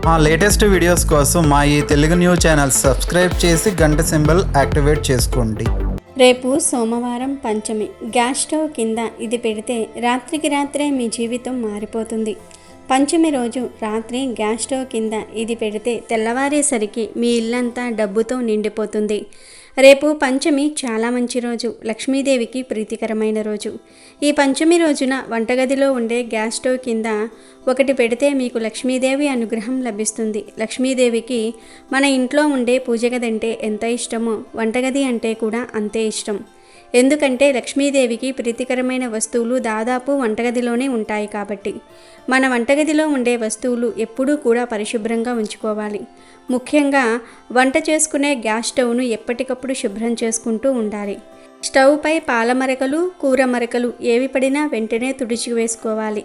మా latest videos కోసం మా ఈ తెలుగు న్యూస్ ఛానల్ సబ్స్క్రైబ్ చేసి గంట సింబల్ యాక్టివేట్ చేసుకోండి. రేపు సోమవారం పంచమి. గ్యాస్ స్టవ్ కింద ఇది పెడితే రాత్రికి రాత్రే మీ జీవితం మారిపోతుంది. పంచమి రోజు రాత్రి గ్యాస్ స్టవ్ కింద ఇది పెడితే తెల్లవారేసరికి మీ ఇల్లంతా డబ్బుతో నిండిపోతుంది. రేపు పంచమి చాలా మంచి రోజు, లక్ష్మీదేవికి ప్రీతికరమైన రోజు. ఈ పంచమి రోజున వంటగదిలో ఉండే గ్యాస్ స్టవ్ కింద ఒకటి పెడితే మీకు లక్ష్మీదేవి అనుగ్రహం లభిస్తుంది. లక్ష్మీదేవికి మన ఇంట్లో ఉండే పూజగది అంటే ఎంత ఇష్టమో వంటగది అంటే కూడా అంతే ఇష్టం. ఎందుకంటే లక్ష్మీదేవికి ప్రీతికరమైన వస్తువులు దాదాపు వంటగదిలోనే ఉంటాయి కాబట్టి మన వంటగదిలో ఉండే వస్తువులు ఎప్పుడూ కూడా పరిశుభ్రంగా ఉంచుకోవాలి. ముఖ్యంగా వంట చేసుకునే గ్యాస్ స్టవ్ను ఎప్పటికప్పుడు శుభ్రం చేసుకుంటూ ఉండాలి. స్టవ్పై పాల మరకలు, కూర మరకలు ఏవి పడినా వెంటనే తుడిచి వేసుకోవాలి.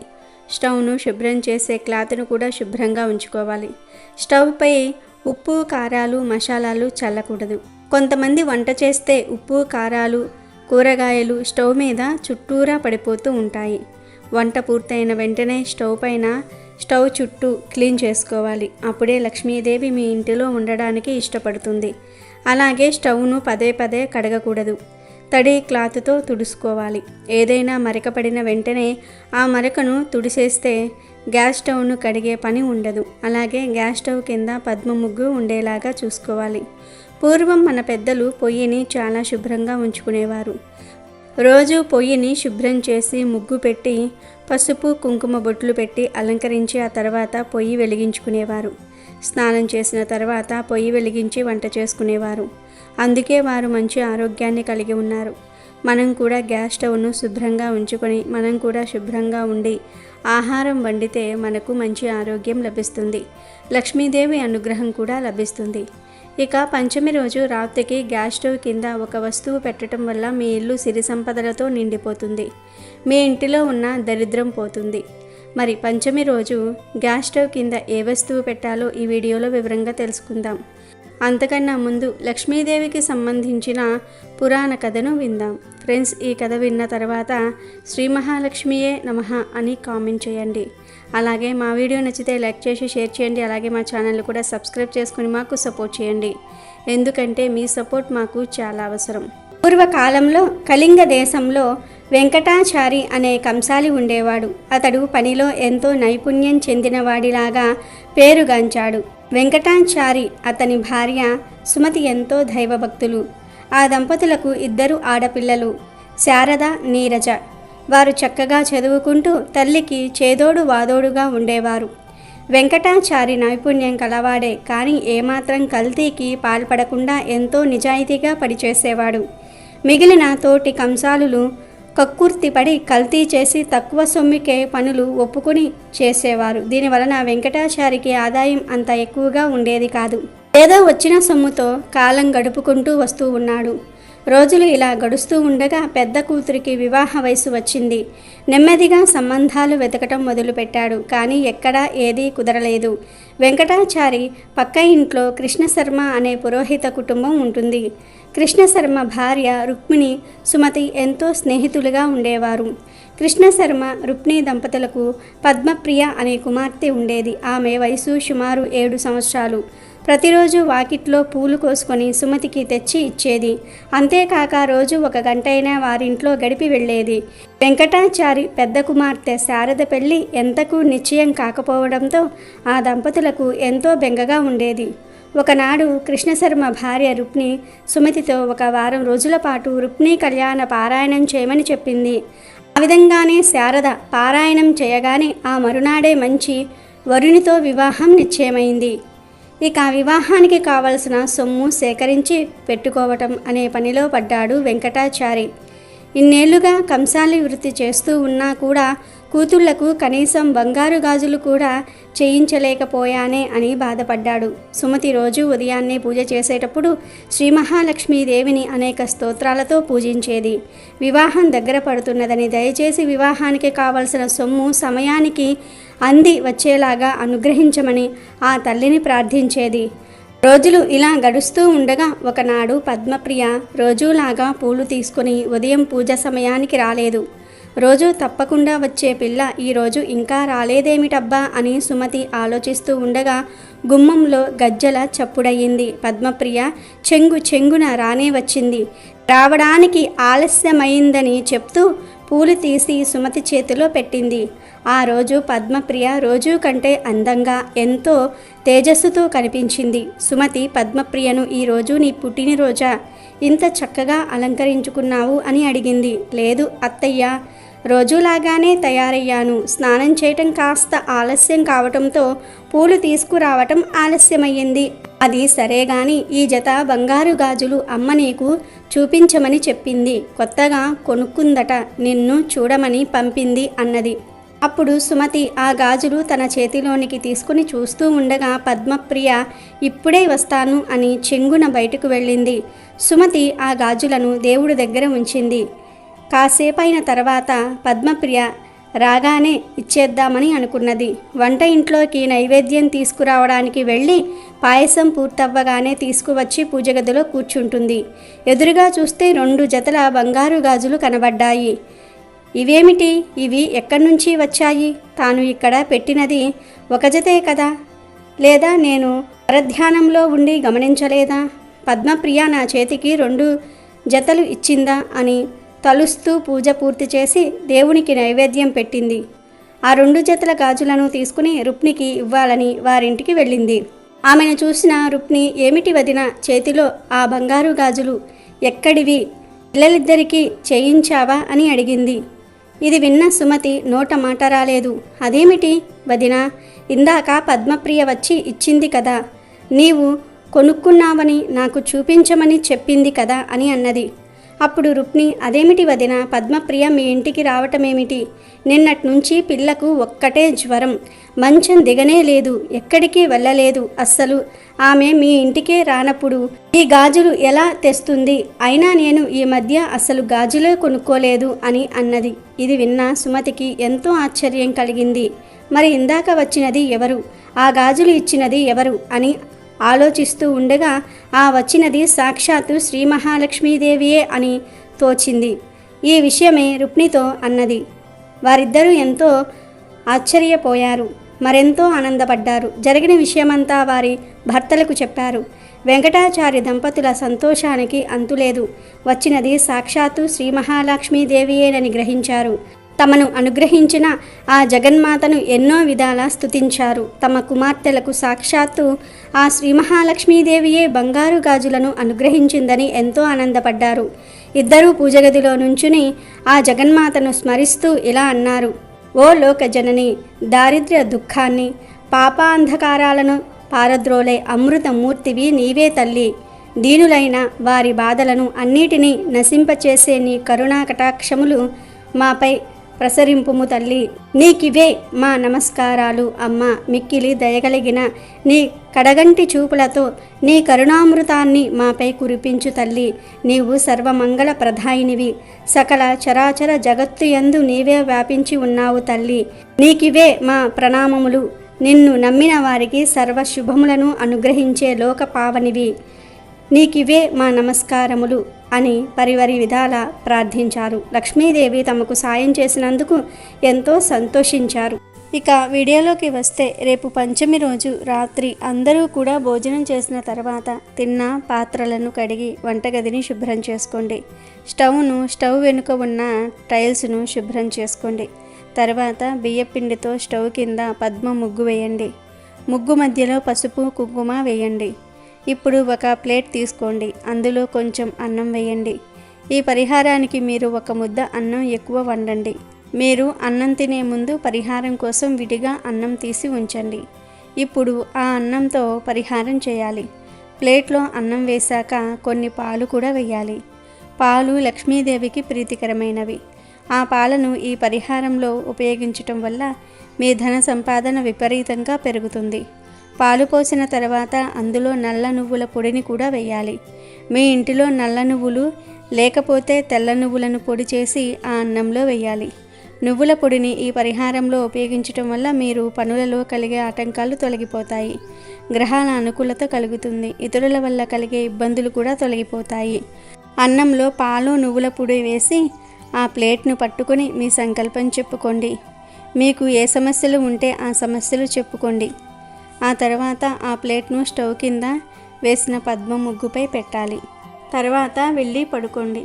స్టవ్ను శుభ్రం చేసే క్లాత్ను కూడా శుభ్రంగా ఉంచుకోవాలి. స్టవ్పై ఉప్పు, కారాలు, మసాలాలు చల్లకూడదు. కొంతమంది వంట చేస్తే ఉప్పు, కారాలు, కూరగాయలు స్టవ్ మీద చుట్టూరా పడిపోతూ ఉంటాయి. వంట పూర్తయిన వెంటనే స్టవ్ చుట్టూ క్లీన్ చేసుకోవాలి. అప్పుడే లక్ష్మీదేవి మీ ఇంటిలో ఉండడానికి ఇష్టపడుతుంది. అలాగే స్టవ్ను పదే పదే కడగకూడదు. తడి క్లాత్తో తుడుచుకోవాలి. ఏదైనా మరక పడిన వెంటనే ఆ మరకను తుడిసేస్తే గ్యాస్ స్టవ్ను కడిగే పని ఉండదు. అలాగే గ్యాస్ స్టవ్ కింద పద్మ ముగ్గు ఉండేలాగా చూసుకోవాలి. పూర్వం మన పెద్దలు పొయ్యిని చాలా శుభ్రంగా ఉంచుకునేవారు. రోజు పొయ్యిని శుభ్రం చేసి ముగ్గు పెట్టి పసుపు, కుంకుమ బొట్లు పెట్టి అలంకరించి ఆ తర్వాత పొయ్యి వెలిగించుకునేవారు. స్నానం చేసిన తర్వాత పొయ్యి వెలిగించి వంట చేసుకునేవారు. అందుకే వారు మంచి ఆరోగ్యాన్ని కలిగి ఉన్నారు. మనం కూడా గ్యాస్ స్టవ్ను శుభ్రంగా ఉంచుకొని మనం కూడా శుభ్రంగా ఉండి ఆహారం వండితే మనకు మంచి ఆరోగ్యం లభిస్తుంది. లక్ష్మీదేవి అనుగ్రహం కూడా లభిస్తుంది. ఇక పంచమి రోజు రాత్రికి గ్యాస్ స్టవ్ కింద ఒక వస్తువు పెట్టడం వల్ల మీ ఇల్లు సిరి సంపదలతో నిండిపోతుంది. మీ ఇంటిలో ఉన్న దరిద్రం పోతుంది. మరి పంచమి రోజు గ్యాస్ స్టవ్ కింద ఏ వస్తువు పెట్టాలో ఈ వీడియోలో వివరంగా తెలుసుకుందాం. అంతకన్నా ముందు లక్ష్మీదేవికి సంబంధించిన పురాణ కథను విందాం. ఫ్రెండ్స్, ఈ కథ విన్న తర్వాత శ్రీ మహాలక్ష్మియే నమః అని కామెంట్ చేయండి. అలాగే మా వీడియో నచ్చితే లైక్ చేసి షేర్ చేయండి. అలాగే మా ఛానల్ కూడా సబ్స్క్రైబ్ చేసుకుని మాకు సపోర్ట్ చేయండి. ఎందుకంటే మీ సపోర్ట్ మాకు చాలా అవసరం. పూర్వకాలంలో కళింగ దేశంలో వెంకటాచారి అనే కంసాలి ఉండేవాడు. అతడు పనిలో ఎంతో నైపుణ్యం చెందినవాడిలాగా పేరుగాంచాడు. వెంకటాచారి అతని భార్య సుమతి ఎంతో దైవభక్తులు. ఆ దంపతులకు 2 ఆడపిల్లలు, శారద, నీరజ. వారు చక్కగా చదువుకుంటూ తల్లికి చేదోడు వాదోడుగా ఉండేవారు. వెంకటాచారి నైపుణ్యం కలవాడే, కానీ ఏమాత్రం కల్తీకి పాల్పడకుండా ఎంతో నిజాయితీగా పనిచేసేవాడు. మిగిలిన తోటి కంసాలులు కక్కుర్తిపడి కల్తీ చేసి తక్కువ సొమ్ముకే పనులు ఒప్పుకుని చేసేవారు. దీనివలన వెంకటాచారికి ఆదాయం అంత ఎక్కువగా ఉండేది కాదు. ఏదో వచ్చిన సొమ్ముతో కాలం గడుపుకుంటూ వస్తూ ఉన్నాడు. రోజులు ఇలా గడుస్తూ ఉండగా పెద్ద కూతురికి వివాహ వయసు వచ్చింది. నెమ్మదిగా సంబంధాలు వెతకటం మొదలుపెట్టాడు. కానీ ఎక్కడా ఏదీ కుదరలేదు. వెంకటాచారి పక్క ఇంట్లో కృష్ణశర్మ అనే పురోహిత కుటుంబం ఉంటుంది. కృష్ణశర్మ భార్య రుక్మిణి, సుమతి ఎంతో స్నేహితులుగా ఉండేవారు. కృష్ణశర్మ, రుక్మిణి దంపతులకు పద్మప్రియ అనే కుమార్తె ఉండేది. ఆమె వయసు సుమారు 7 సంవత్సరాలు. ప్రతిరోజు వాకిట్లో పూలు కోసుకొని సుమతికి తెచ్చి ఇచ్చేది. అంతేకాక రోజు 1 గంట అయినా వారింట్లో గడిపి వెళ్ళేది. వెంకటాచారి పెద్ద కుమార్తె శారద పెళ్లి ఎంతకు నిశ్చయం కాకపోవడంతో ఆ దంపతులకు ఎంతో బెంగగా ఉండేది. ఒకనాడు కృష్ణశర్మ భార్య రుక్మిణి సుమతితో 1 వారం రోజుల పాటు రుక్మిణి కళ్యాణ పారాయణం చేయమని చెప్పింది. ఆ విధంగానే శారద పారాయణం చేయగానే ఆ మరునాడే మంచి వరునితో వివాహం నిశ్చయమైంది. ఇక వివాహానికి కావలసిన సొమ్ము సేకరించి పెట్టుకోవటం అనే పనిలో పడ్డాడు వెంకటాచారి. ఇన్నేళ్లుగా కంసాలి వృత్తి చేస్తూ ఉన్నా కూడా కూతుళ్లకు కనీసం బంగారు గాజులు కూడా చేయించలేకపోయానే అని బాధపడ్డాడు. సుమతి రోజు ఉదయాన్నే పూజ చేసేటప్పుడు శ్రీ మహాలక్ష్మీదేవిని అనేక స్తోత్రాలతో పూజించేది. వివాహం దగ్గర పడుతున్నదని దయచేసి వివాహానికి కావలసిన సొమ్ము సమయానికి అంది వచ్చేలాగా అనుగ్రహించమని ఆ తల్లిని ప్రార్థించేది. రోజులు ఇలా గడుస్తూ ఉండగా ఒకనాడు పద్మప్రియ రోజులాగా పూలు తీసుకుని ఉదయం పూజ సమయానికి రాలేదు. రోజు తప్పకుండా వచ్చే పిల్ల ఈరోజు ఇంకా రాలేదేమిటబ్బా అని సుమతి ఆలోచిస్తూ ఉండగా గుమ్మంలో గజ్జల చప్పుడయ్యింది. పద్మప్రియ చెంగున రానే వచ్చింది. రావడానికి ఆలస్యమైందని చెప్తూ పూలు తీసి సుమతి చేతిలో పెట్టింది. ఆ రోజు పద్మప్రియ రోజు కంటే అందంగా ఎంతో తేజస్సుతో కనిపించింది. సుమతి పద్మప్రియను ఈరోజు నీ పుట్టినరోజా, ఇంత చక్కగా అలంకరించుకున్నావు అని అడిగింది. లేదు అత్తయ్య, రోజులాగానే తయారయ్యాను. స్నానం చేయటం కాస్త ఆలస్యం కావటంతో పూలు తీసుకురావటం ఆలస్యమయ్యింది. అది సరే గాని ఈ జత బంగారు గాజులు అమ్మ నీకు చూపించమని చెప్పింది. కొత్తగా కొనుక్కుందట, నిన్ను చూడమని పంపింది అన్నది. అప్పుడు సుమతి ఆ గాజులు తన చేతిలోనికి తీసుకుని చూస్తూ ఉండగా పద్మప్రియ ఇప్పుడే వస్తాను అని చెంగున బయటకు వెళ్ళింది. సుమతి ఆ గాజులను దేవుడి దగ్గర ఉంచింది. కాసేపైన తర్వాత పద్మప్రియ రాగానే ఇచ్చేద్దామని అనుకున్నది. వంట ఇంట్లోకి నైవేద్యం తీసుకురావడానికి వెళ్ళి పాయసం పూర్తవ్వగానే తీసుకువచ్చి పూజగదిలో కూర్చుంటుంది. ఎదురుగా చూస్తే 2 జతల బంగారు గాజులు కనబడ్డాయి. ఇవేమిటి? ఇవి ఎక్కడి నుంచి వచ్చాయి? తాను ఇక్కడ పెట్టినది ఒక జతే కదా, లేదా నేను పరధ్యానంలో ఉండి గమనించలేదా? పద్మప్రియ నా చేతికి 2 జతలు ఇచ్చిందా అని తలుస్తూ పూజ పూర్తి చేసి దేవునికి నైవేద్యం పెట్టింది. ఆ 2 జతల గాజులను తీసుకుని రుక్మిణికి ఇవ్వాలని వారింటికి వెళ్ళింది. ఆమెను చూసిన రుక్మిణి, ఏమిటి వదిన చేతిలో ఆ బంగారు గాజులు ఎక్కడివి? పిల్లలిద్దరికీ చేయించావా అని అడిగింది. ఇది విన్న సుమతి నోట మాట రాలేదు. అదేమిటి వదిన, ఇందాక పద్మప్రియ వచ్చి ఇచ్చింది కదా, నీవు కొనుక్కున్నావని నాకు చూపించమని చెప్పింది కదా అని అన్నది. అప్పుడు రుక్మిణి, అదేమిటి వదిన, పద్మప్రియ మీ ఇంటికి రావటమేమిటి? నిన్నటి నుంచి పిల్లకు ఒక్కటే జ్వరం, మంచం దిగనే లేదు, ఎక్కడికి వెళ్ళలేదు. అస్సలు ఆమె మీ ఇంటికే రానప్పుడు ఈ గాజులు ఎలా తెస్తుంది? అయినా నేను ఈ మధ్య అసలు గాజులే కొనుక్కోలేదు అని అన్నది. ఇది విన్న సుమతికి ఎంతో ఆశ్చర్యం కలిగింది. మరి ఇందాక వచ్చినది ఎవరు? ఆ గాజులు ఇచ్చినది ఎవరు అని ఆలోచిస్తూ ఉండగా ఆ వచ్చినది సాక్షాత్తు శ్రీ మహాలక్ష్మీదేవియే అని తోచింది. ఈ విషయమే రుక్మిణితో అన్నది. వారిద్దరూ ఎంతో ఆశ్చర్యపోయారు, మరెంతో ఆనందపడ్డారు. జరిగిన విషయమంతా వారి భర్తలకు చెప్పారు. వెంకటాచార్య దంపతుల సంతోషానికి అంతులేదు. వచ్చినది సాక్షాత్తు శ్రీ మహాలక్ష్మీదేవియేనని గ్రహించారు. తమను అనుగ్రహించిన ఆ జగన్మాతను ఎన్నో విధాలా స్తుతించారు. తమ కుమార్తెలకు సాక్షాత్తు ఆ శ్రీ మహాలక్ష్మీదేవియే బంగారు గాజులను అనుగ్రహించిందని ఎంతో ఆనందపడ్డారు. ఇద్దరూ పూజగదిలో నుంచుని ఆ జగన్మాతను స్మరిస్తూ ఇలా అన్నారు. ఓ లోక జనని, దారిద్ర్య దుఃఖాన్ని పాపాంధకారాలను పారద్రోలే అమృతమూర్తివి నీవే తల్లి. దీనులైన వారి బాధలను అన్నిటినీ నశింపచేసే నీ కరుణా కటాక్షములు మాపై ప్రసరింపుము తల్లి. నీకివే మా నమస్కారాలు అమ్మ. మిక్కిలి దయగలిగిన నీ కడగంటి చూపులతో నీ కరుణామృతాన్ని మాపై కురిపించు తల్లి. నీవు సర్వమంగళ ప్రదాయినివి. సకల చరాచర జగత్తు యందు నీవే వ్యాపించి ఉన్నావు తల్లి. నీకివే మా ప్రణామములు. నిన్ను నమ్మిన వారికి సర్వ శుభములను అనుగ్రహించే లోక పావనివి. నీకివే మా నమస్కారములు అని పరివరి విధాల ప్రార్థించారు. లక్ష్మీదేవి తమకు సాయం చేసినందుకు ఎంతో సంతోషించారు. ఇక వీడియోలోకి వస్తే, రేపు పంచమి రోజు రాత్రి అందరూ కూడా భోజనం చేసిన తర్వాత తిన్న పాత్రలను కడిగి వంటగదిని శుభ్రం చేసుకోండి. స్టవ్ వెనుక ఉన్న టైల్స్ను శుభ్రం చేసుకోండి. తర్వాత బియ్యపిండితో స్టవ్ కింద పద్మ ముగ్గు వేయండి. ముగ్గు మధ్యలో పసుపు కుంకుమ వేయండి. ఇప్పుడు ఒక ప్లేట్ తీసుకోండి, అందులో కొంచెం అన్నం వేయండి. ఈ పరిహారానికి మీరు 1 ముద్ద అన్నం ఎక్కువ వండండి. మీరు అన్నం తినే ముందు పరిహారం కోసం విడిగా అన్నం తీసి ఉంచండి. ఇప్పుడు ఆ అన్నంతో పరిహారం చేయాలి. ప్లేట్లో అన్నం వేశాక కొన్ని పాలు కూడా వేయాలి. పాలు లక్ష్మీదేవికి ప్రీతికరమైనవి. ఆ పాలను ఈ పరిహారంలో ఉపయోగించటం వల్ల మీ ధన సంపాదన విపరీతంగా పెరుగుతుంది. పాలు పోసిన తర్వాత అందులో నల్ల నువ్వుల పొడిని కూడా వేయాలి. మీ ఇంటిలో నల్ల నువ్వులు లేకపోతే తెల్ల నువ్వులను పొడి చేసి ఆ అన్నంలో వేయాలి. నువ్వుల పొడిని ఈ పరిహారంలో ఉపయోగించటం వల్ల మీరు పనులలో కలిగే ఆటంకాలు తొలగిపోతాయి. గ్రహాల అనుకూలత కలుగుతుంది. ఇతరుల వల్ల కలిగే ఇబ్బందులు కూడా తొలగిపోతాయి. అన్నంలో పాలు నువ్వుల పొడి వేసి ఆ ప్లేట్ను పట్టుకొని మీ సంకల్పం చెప్పుకోండి. మీకు ఏ సమస్యలు ఉంటే ఆ సమస్యలు చెప్పుకోండి. ఆ తర్వాత ఆ ప్లేట్ను స్టవ్ కింద వేసిన పద్మ ముగ్గుపై పెట్టాలి. తర్వాత వెళ్ళి పడుకోండి.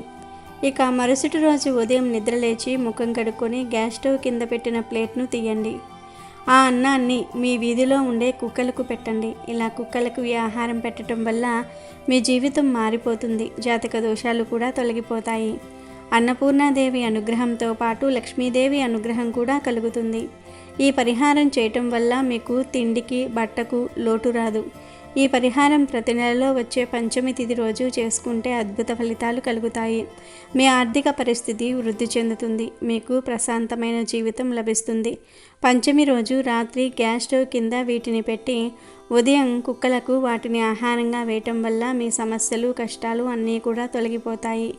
ఇక మరుసటి రోజు ఉదయం నిద్రలేచి ముఖం కడుక్కొని గ్యాస్ స్టవ్ కింద పెట్టిన ప్లేట్ను తీయండి. ఆ అన్నాన్ని మీ వీధిలో ఉండే కుక్కలకు పెట్టండి. ఇలా కుక్కలకు ఈ ఆహారం పెట్టడం వల్ల మీ జీవితం మారిపోతుంది. జాతక దోషాలు కూడా తొలగిపోతాయి. అన్నపూర్ణాదేవి అనుగ్రహంతో పాటు లక్ష్మీదేవి అనుగ్రహం కూడా కలుగుతుంది. ఈ పరిహారం చేయటం వల్ల మీకు తిండికి బట్టకు లోటు రాదు. ఈ పరిహారం ప్రతి నెలలో వచ్చే పంచమి తిథి రోజు చేసుకుంటే అద్భుత ఫలితాలు కలుగుతాయి. మీ ఆర్థిక పరిస్థితి వృద్ధి చెందుతుంది. మీకు ప్రశాంతమైన జీవితం లభిస్తుంది. పంచమి రోజు రాత్రి గ్యాస్ స్టవ్ కింద వీటిని పెట్టి ఉదయం కుక్కలకు వాటిని ఆహారంగా వేయటం వల్ల మీ సమస్యలు కష్టాలు అన్నీ కూడా తొలగిపోతాయి.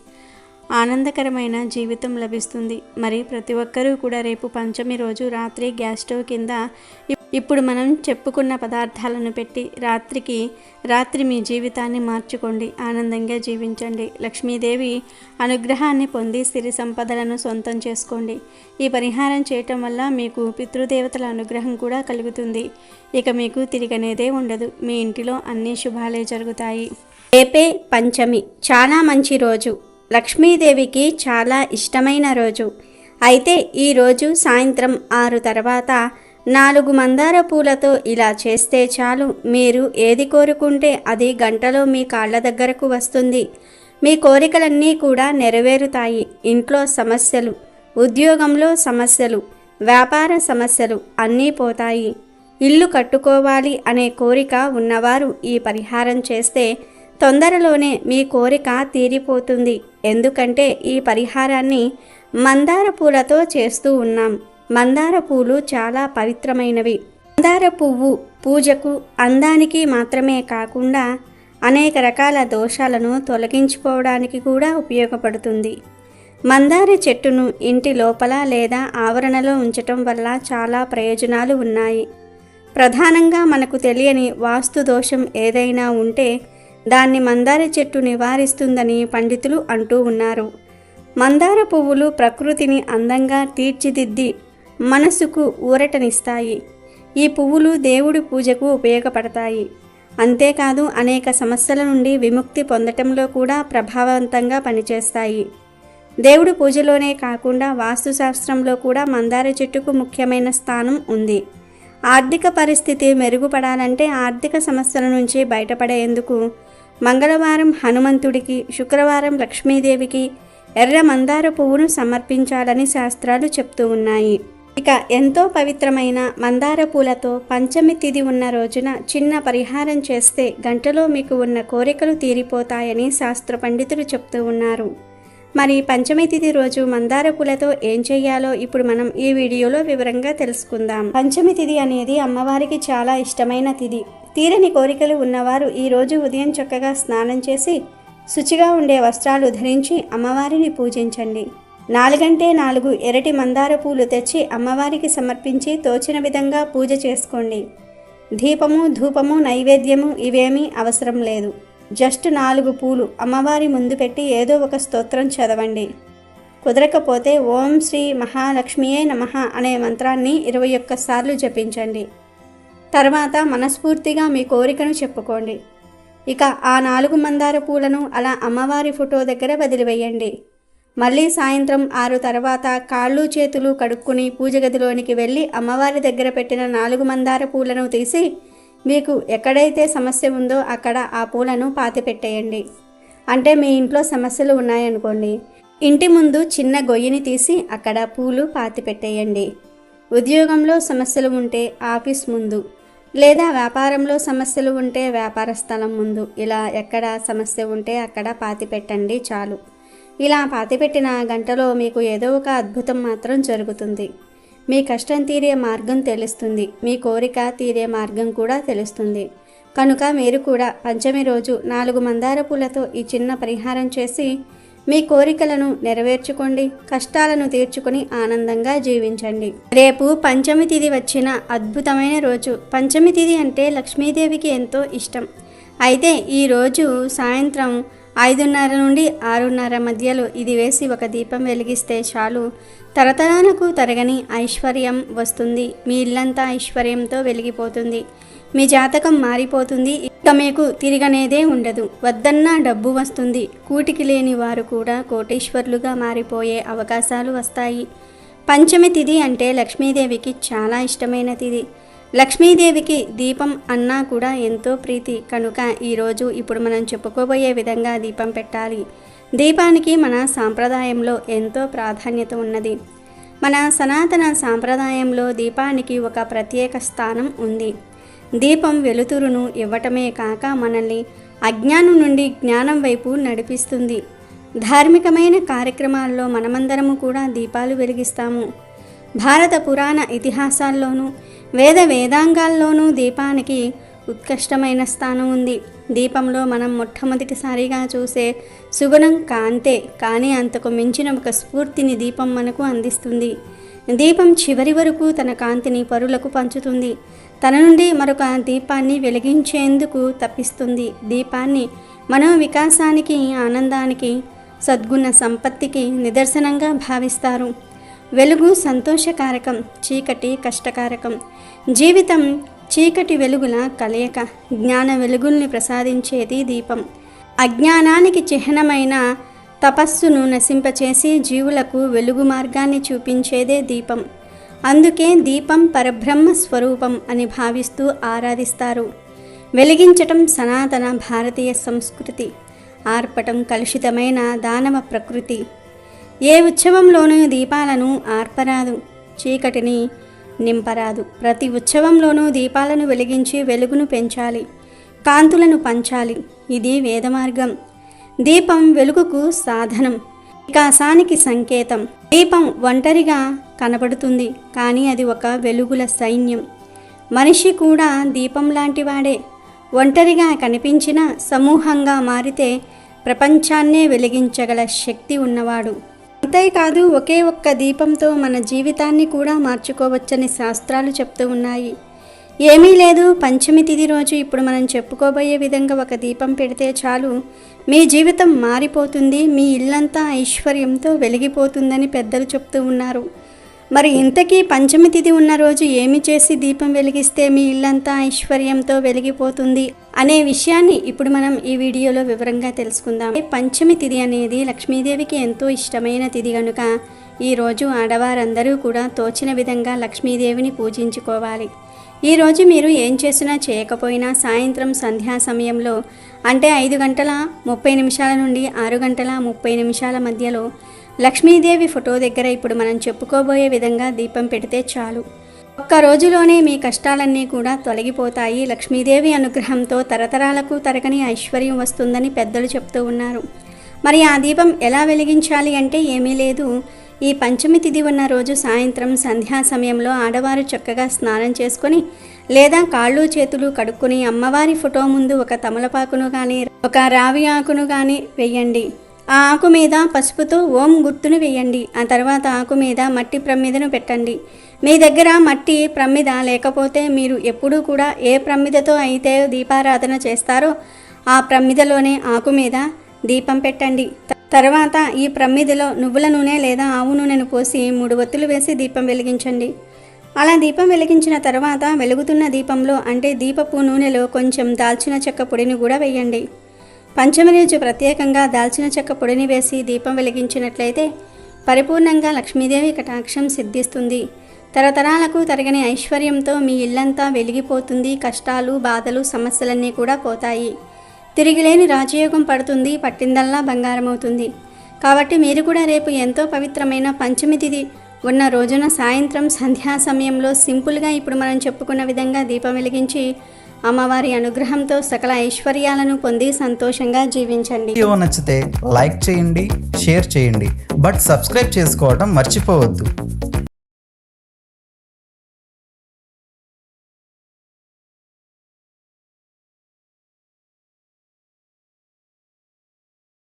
ఆనందకరమైన జీవితం లభిస్తుంది. మరి ప్రతి ఒక్కరూ కూడా రేపు పంచమి రోజు రాత్రి గ్యాస్ స్టవ్ కింద ఇప్పుడు మనం చెప్పుకున్న పదార్థాలను పెట్టి రాత్రి మీ జీవితాన్ని మార్చుకోండి. ఆనందంగా జీవించండి. లక్ష్మీదేవి అనుగ్రహాన్ని పొంది సిరి సంపదలను సొంతం చేసుకోండి. ఈ పరిహారం చేయటం వల్ల మీకు పితృదేవతల అనుగ్రహం కూడా కలుగుతుంది. ఇక మీకు తిరిగనేదే ఉండదు. మీ ఇంటిలో అన్ని శుభాలే జరుగుతాయి. రేపే పంచమి, చాలా మంచి రోజు. లక్ష్మీదేవికి చాలా ఇష్టమైన రోజు. అయితే ఈరోజు సాయంత్రం 6 తర్వాత 4 మందార పూలతో ఇలా చేస్తే చాలు. మీరు ఏది కోరుకుంటే అది గంటలో మీ కాళ్ళ దగ్గరకు వస్తుంది. మీ కోరికలన్నీ కూడా నెరవేరుతాయి. ఇంట్లో సమస్యలు, ఉద్యోగంలో సమస్యలు, వ్యాపార సమస్యలు అన్నీ పోతాయి. ఇల్లు కట్టుకోవాలి అనే కోరిక ఉన్నవారు ఈ పరిహారం చేస్తే తొందరలోనే మీ కోరిక తీరిపోతుంది. ఎందుకంటే ఈ పరిహారాన్ని మందార పూలతో చేస్తూ ఉన్నాం. మందార పూలు చాలా పవిత్రమైనవి. మందార పువ్వు పూజకు, అందానికి మాత్రమే కాకుండా అనేక రకాల దోషాలను తొలగించుకోవడానికి కూడా ఉపయోగపడుతుంది. మందార చెట్టును ఇంటి లోపల లేదా ఆవరణలో ఉంచటం వల్ల చాలా ప్రయోజనాలు ఉన్నాయి. ప్రధానంగా మనకు తెలియని వాస్తు దోషం ఏదైనా ఉంటే దాన్ని మందార చెట్టు నివారిస్తుందని పండితులు అంటూ ఉన్నారు. మందార పువ్వులు ప్రకృతిని అందంగా తీర్చిదిద్ది మనసుకు ఊరటనిస్తాయి. ఈ పువ్వులు దేవుడి పూజకు ఉపయోగపడతాయి. అంతేకాదు అనేక సమస్యల నుండి విముక్తి పొందటంలో కూడా ప్రభావవంతంగా పనిచేస్తాయి. దేవుడి పూజలోనే కాకుండా వాస్తుశాస్త్రంలో కూడా మందార చెట్టుకు ముఖ్యమైన స్థానం ఉంది. ఆర్థిక పరిస్థితి మెరుగుపడాలంటే ఆర్థిక సమస్యల నుంచి బయటపడేందుకు మంగళవారం హనుమంతుడికి, శుక్రవారం లక్ష్మీదేవికి ఎర్ర మందార పువ్వును సమర్పించాలని శాస్త్రాలు చెప్తూ ఉన్నాయి. ఇక ఎంతో పవిత్రమైన మందార పూలతో పంచమి తిథి ఉన్న రోజున చిన్న పరిహారం చేస్తే గంటలో మీకు ఉన్న కోరికలు తీరిపోతాయని శాస్త్ర పండితులు చెప్తూ ఉన్నారు. మరి పంచమి తిథి రోజు మందార పూలతో ఏం చెయ్యాలో ఇప్పుడు మనం ఈ వీడియోలో వివరంగా తెలుసుకుందాం. పంచమి తిథి అనేది అమ్మవారికి చాలా ఇష్టమైన తిథి. తీరని కోరికలు ఉన్నవారు ఈరోజు ఉదయం చక్కగా స్నానం చేసి శుచిగా ఉండే వస్త్రాలు ధరించి అమ్మవారిని పూజించండి. 4 ఎర్రటి మందార పూలు తెచ్చి అమ్మవారికి సమర్పించి తోచిన విధంగా పూజ చేసుకోండి. దీపము, ధూపము, నైవేద్యము ఇవేమీ అవసరం లేదు. జస్ట్ 4 పూలు అమ్మవారి ముందు పెట్టి ఏదో ఒక స్తోత్రం చదవండి. కుదరకపోతే ఓం శ్రీ మహాలక్ష్మియే నమః అనే మంత్రాన్ని 21 సార్లు జపించండి. తర్వాత మనస్ఫూర్తిగా మీ కోరికను చెప్పుకోండి. ఇక ఆ 4 మందార పూలను అలా అమ్మవారి ఫోటో దగ్గర వదిలివేయండి. మళ్ళీ సాయంత్రం 6 తర్వాత కాళ్ళు చేతులు కడుక్కుని పూజ గదిలోనికి వెళ్ళి అమ్మవారి దగ్గర పెట్టిన 4 మందార పూలను తీసి మీకు ఎక్కడైతే సమస్య ఉందో అక్కడ ఆ పూలను పాతిపెట్టేయండి. అంటే మీ ఇంట్లో సమస్యలు ఉన్నాయనుకోండి, ఇంటి ముందు చిన్న గొయ్యిని తీసి అక్కడ పూలు పాతిపెట్టేయండి. ఉద్యోగంలో సమస్యలు ఉంటే ఆఫీస్ ముందు, లేదా వ్యాపారంలో సమస్యలు ఉంటే వ్యాపార స్థలం ముందు, ఇలా ఎక్కడ సమస్య ఉంటే అక్కడ పాతిపెట్టండి చాలు. ఇలా పాతిపెట్టిన గంటలో మీకు ఏదో ఒక అద్భుతం మాత్రం జరుగుతుంది. మీ కష్టం తీరే మార్గం తెలుస్తుంది. మీ కోరిక తీరే మార్గం కూడా తెలుస్తుంది. కనుక మీరు కూడా పంచమి రోజు 4 మందార పూలతో ఈ చిన్న పరిహారం చేసి మీ కోరికలను నెరవేర్చుకోండి. కష్టాలను తీర్చుకొని ఆనందంగా జీవించండి. రేపు పంచమి తిథి వచ్చిన అద్భుతమైన రోజు. పంచమి తిథి అంటే లక్ష్మీదేవికి ఎంతో ఇష్టం. అయితే ఈరోజు సాయంత్రం 5:30 నుండి 6:30 మధ్యలో ఇది వేసి ఒక దీపం వెలిగిస్తే చాలు, తరతరాలకు తరగని ఐశ్వర్యం వస్తుంది. మీ ఇల్లంతా ఐశ్వర్యంతో వెలిగిపోతుంది. మీ జాతకం మారిపోతుంది. ఇక మీకు తిరగనేదే ఉండదు. వద్దన్నా డబ్బు వస్తుంది. కూటికి లేని వారు కూడా కోటీశ్వరులుగా మారిపోయే అవకాశాలు వస్తాయి. పంచమి తిథి అంటే లక్ష్మీదేవికి చాలా ఇష్టమైన తిథి. లక్ష్మీదేవికి దీపం అన్నా కూడా ఎంతో ప్రీతి కనుక ఈరోజు ఇప్పుడు మనం చెప్పుకోబోయే విధంగా దీపం పెట్టాలి. దీపానికి మన సాంప్రదాయంలో ఎంతో ప్రాధాన్యత ఉన్నది. మన సనాతన సాంప్రదాయంలో దీపానికి ఒక ప్రత్యేక స్థానం ఉంది. దీపం వెలుతురును ఇవ్వటమే కాక మనల్ని అజ్ఞానం నుండి జ్ఞానం వైపు నడిపిస్తుంది. ధార్మికమైన కార్యక్రమాల్లో మనమందరము కూడా దీపాలు వెలిగిస్తాము. భారత పురాణ ఇతిహాసాల్లోనూ వేదాంగాల్లోనూ దీపానికి ఉత్కృష్టమైన స్థానం ఉంది. దీపంలో మనం మొట్టమొదటిసారిగా చూసే సుగుణం కాంతే, కానీ అంతకు మించిన ఒక స్ఫూర్తిని దీపం మనకు అందిస్తుంది. దీపం చివరి వరకు తన కాంతిని పరులకు పంచుతుంది. తన నుండి మరొక దీపాన్ని వెలిగించేందుకు తప్పిస్తుంది. దీపాన్ని మనో వికాసానికి, ఆనందానికి, సద్గుణ సంపత్తికి నిదర్శనంగా భావిస్తారు. వెలుగు సంతోషకారకం, చీకటి కష్టకారకం. జీవితం చీకటి వెలుగుల కలయిక. జ్ఞాన వెలుగుల్ని ప్రసాదించేది దీపం. అజ్ఞానానికి చిహ్నమైన తపస్సును నశింపచేసి జీవులకు వెలుగు మార్గాన్ని చూపించేదే దీపం. అందుకే దీపం పరబ్రహ్మ స్వరూపం అని భావిస్తూ ఆరాధిస్తారు. వెలిగించటం సనాతన భారతీయ సంస్కృతి. ఆర్పటం కలుషితమైన దానవ ప్రకృతి. ఏ ఉత్సవంలోనూ దీపాలను ఆర్పరాదు, చీకటిని నింపరాదు. ప్రతి ఉత్సవంలోనూ దీపాలను వెలిగించి వెలుగును పెంచాలి, కాంతులను పంచాలి. ఇది వేదమార్గం. దీపం వెలుగుకు సాధనం, వికాసానికి సంకేతం. దీపం ఒంటరిగా కనబడుతుంది, కానీ అది ఒక వెలుగుల సైన్యం. మనిషి కూడా దీపం లాంటివాడే. ఒంటరిగా కనిపించిన సమూహంగా మారితే ప్రపంచాన్నే వెలిగించగల శక్తి ఉన్నవాడు. అంతేకాదు, ఒకే ఒక్క దీపంతో మన జీవితాన్ని కూడా మార్చుకోవచ్చని శాస్త్రాలు చెప్తూ ఉన్నాయి. ఏమీ లేదు, పంచమి తిథి రోజు ఇప్పుడు మనం చెప్పుకోబోయే విధంగా ఒక దీపం పెడితే చాలు, మీ జీవితం మారిపోతుంది, మీ ఇల్లంతా ఐశ్వర్యంతో వెలిగిపోతుందని పెద్దలు చెప్తూ ఉన్నారు. మరి ఇంతకీ పంచమి తిథి ఉన్న రోజు ఏమి చేసి దీపం వెలిగిస్తే మీ ఇల్లంతా ఐశ్వర్యంతో వెలిగిపోతుంది అనే విషయాన్ని ఇప్పుడు మనం ఈ వీడియోలో వివరంగా తెలుసుకుందాం. పంచమి తిథి అనేది లక్ష్మీదేవికి ఎంతో ఇష్టమైన తిథి కనుక ఈరోజు ఆడవారందరూ కూడా తోచిన విధంగా లక్ష్మీదేవిని పూజించుకోవాలి. ఈరోజు మీరు ఏం చేసినా చేయకపోయినా సాయంత్రం సంధ్యా సమయంలో అంటే 5:30 నుండి 6:30 మధ్యలో లక్ష్మీదేవి ఫోటో దగ్గర ఇప్పుడు మనం చెప్పుకోబోయే విధంగా దీపం పెడితే చాలు. ఒక్క రోజులోనే మీ కష్టాలన్నీ కూడా తొలగిపోతాయి. లక్ష్మీదేవి అనుగ్రహంతో తరతరాలకు తరగని ఐశ్వర్యం వస్తుందని పెద్దలు చెప్తూ ఉన్నారు. మరి ఆ దీపం ఎలా వెలిగించాలి అంటే ఏమీ లేదు. ఈ పంచమి తిథి ఉన్న రోజు సాయంత్రం సంధ్యా సమయంలో ఆడవారు చక్కగా స్నానం చేసుకొని లేదా కాళ్ళు చేతులు కడుక్కొని అమ్మవారి ఫోటో ముందు ఒక తమలపాకును కానీ ఒక రావి ఆకును కానీ వేయండి. ఆ ఆకు మీద పసుపుతో ఓం గుర్తును వేయండి. ఆ తర్వాత ఆకు మీద మట్టి ప్రమిదను పెట్టండి. మీ దగ్గర మట్టి ప్రమిద లేకపోతే మీరు ఎప్పుడూ కూడా ఏ ప్రమిదతో అయితే దీపారాధన చేస్తారో ఆ ప్రమిదలోనే ఆకు మీద దీపం పెట్టండి. తర్వాత ఈ ప్రమిదలో నువ్వుల నూనె లేదా ఆవు నూనెను పోసి 3 ఒత్తులు వేసి దీపం వెలిగించండి. అలా దీపం వెలిగించిన తర్వాత వెలుగుతున్న దీపంలో అంటే దీపపు నూనెలో కొంచెం దాల్చిన చెక్క పొడిని కూడా వేయండి. పంచమి రోజు ప్రత్యేకంగా దాల్చిన చెక్క పొడిని వేసి దీపం వెలిగించినట్లయితే పరిపూర్ణంగా లక్ష్మీదేవి కటాక్షం సిద్ధిస్తుంది. తరతరాలకు తరగని ఐశ్వర్యంతో మీ ఇల్లంతా వెలిగిపోతుంది. కష్టాలు, బాధలు, సమస్యలన్నీ కూడా పోతాయి. తిరిగిలేని రాజయోగం పడుతుంది. పట్టిందల్లా బంగారం అవుతుంది. కాబట్టి మీరు కూడా రేపు ఎంతో పవిత్రమైన పంచమి తిథి ఉన్న రోజున సాయంత్రం సంధ్యా సమయంలో సింపుల్గా ఇప్పుడు మనం చెప్పుకున్న విధంగా దీపం వెలిగించి అమ్మవారి అనుగ్రహంతో సకల ఐశ్వర్యాలను పొంది సంతోషంగా జీవించండి. వీడియో నచ్చితే లైక్ చేయండి, షేర్ చేయండి, బట్ సబ్స్క్రైబ్ చేసుకోవడం మర్చిపోవద్దు.